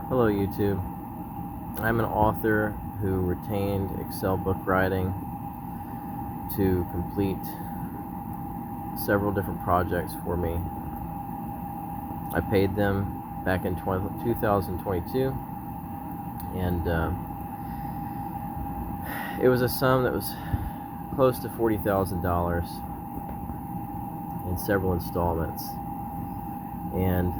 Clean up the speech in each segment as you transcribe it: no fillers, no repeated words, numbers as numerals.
Hello YouTube. I'm an author who retained Excel book writing to complete several different projects for me. I paid them back in 2022 and it was a sum that was close to $40,000 in several installments. And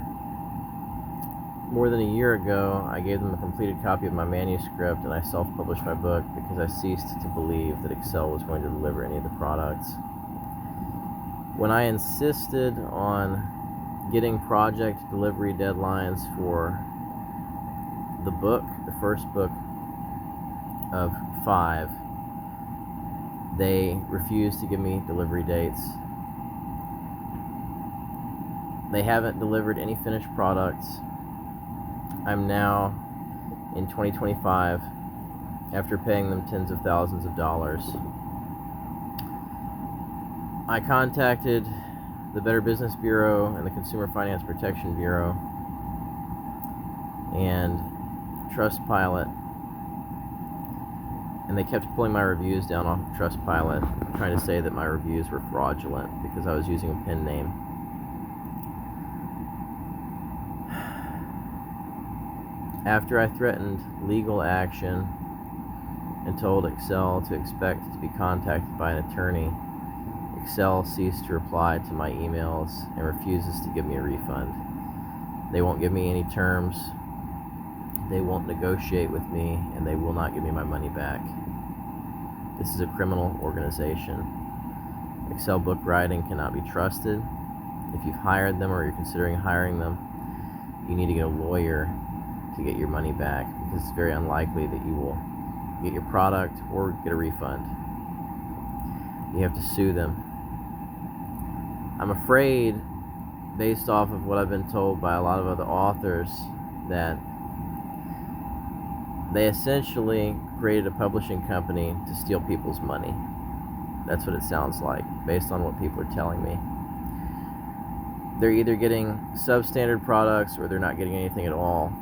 more than a year ago, I gave them a completed copy of my manuscript and I self-published my book because I ceased to believe that Excel was going to deliver any of the products. When I insisted on getting project delivery deadlines for the book, the first book of 5, they refused to give me delivery dates. They haven't delivered any finished products. I'm now in 2025 after paying them tens of thousands of dollars. I contacted the Better Business Bureau and the Consumer Finance Protection Bureau and Trustpilot, and they kept pulling my reviews down off of Trustpilot, trying to say that my reviews were fraudulent because I was using a pen name. After I threatened legal action and told Excel to expect to be contacted by an attorney, Excel ceased to reply to my emails and refuses to give me a refund. They won't give me any terms, they won't negotiate with me, and they will not give me my money back. This is a criminal organization. Excel book writing cannot be trusted. If you've hired them or you're considering hiring them, you need to get a lawyer to get your money back, because it's very unlikely that you will get your product or get a refund. You have to sue them. I'm afraid, based off of what I've been told by a lot of other authors, that they essentially created a publishing company to steal people's money. That's what it sounds like, based on what people are telling me. They're either getting substandard products or they're not getting anything at all,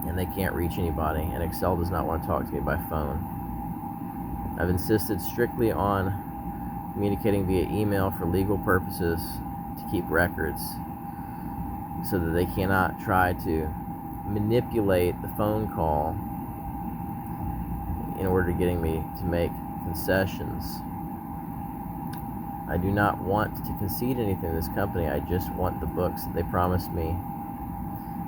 and they can't reach anybody, and Excel does not want to talk to me by phone. I've insisted strictly on communicating via email for legal purposes to keep records so that they cannot try to manipulate the phone call in order to getting me to make concessions. I do not want to concede anything to this company. I just want the books that they promised me,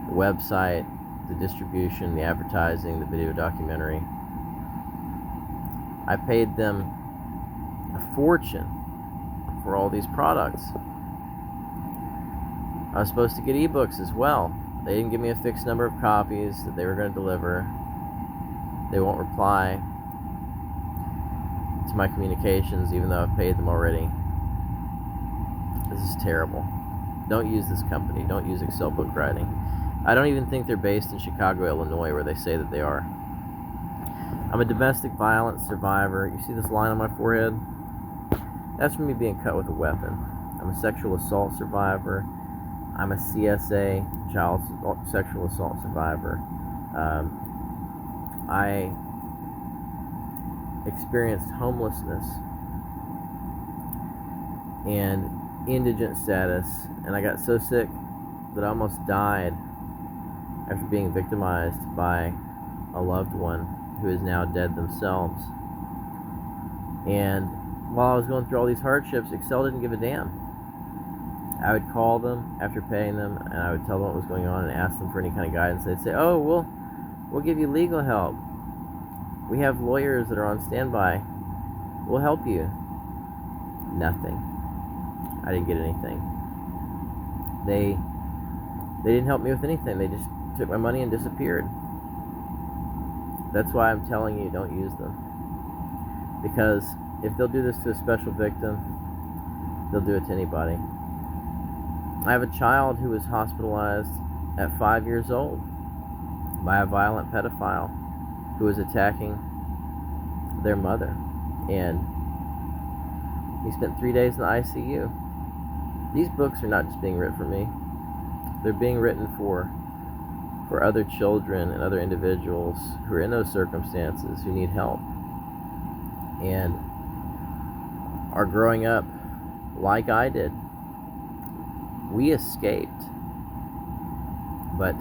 the website, the distribution, the advertising, the video documentary. I paid them a fortune for all these products. I was supposed to get ebooks as well. They didn't give me a fixed number of copies that they were going to deliver. They won't reply to my communications even though I've paid them already. This is terrible. Don't use this company. Don't use Excel book writing. I don't even think they're based in Chicago, Illinois, where they say that they are. I'm a domestic violence survivor. You see this line on my forehead? That's from me being cut with a weapon. I'm a sexual assault survivor. I'm a CSA, child sexual assault survivor. I experienced homelessness and indigent status, and I got so sick that I almost died after being victimized by a loved one who is now dead themselves. And while I was going through all these hardships, Excel didn't give a damn. I would call them after paying them, and I would tell them what was going on and ask them for any kind of guidance. They'd say, "Oh, we'll give you legal help. We have lawyers that are on standby. We'll help you." Nothing. I didn't get anything. They didn't help me with anything. They just took my money and disappeared. That's why I'm telling you, don't use them. Because if they'll do this to a special victim, they'll do it to anybody. I have a child who was hospitalized at 5 years old by a violent pedophile who was attacking their mother. And he spent 3 days in the ICU. These books are not just being written for me. They're being written for for other children and other individuals who are in those circumstances who need help and are growing up like I did. We escaped, but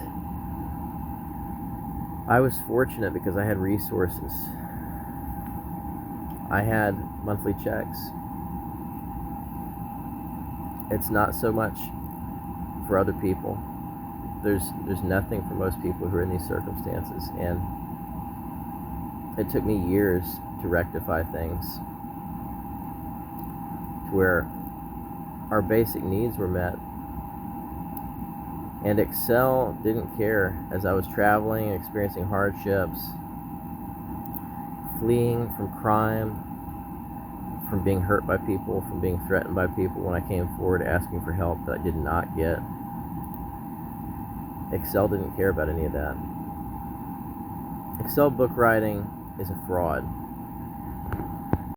I was fortunate because I had resources. I had monthly checks. It's not so much for other people. There's nothing for most people who are in these circumstances, and it took me years to rectify things to where our basic needs were met. And Excel didn't care as I was traveling and experiencing hardships, fleeing from crime, from being hurt by people, from being threatened by people when I came forward asking for help that I did not get. Excel didn't care about any of that. Excel book writing is a fraud.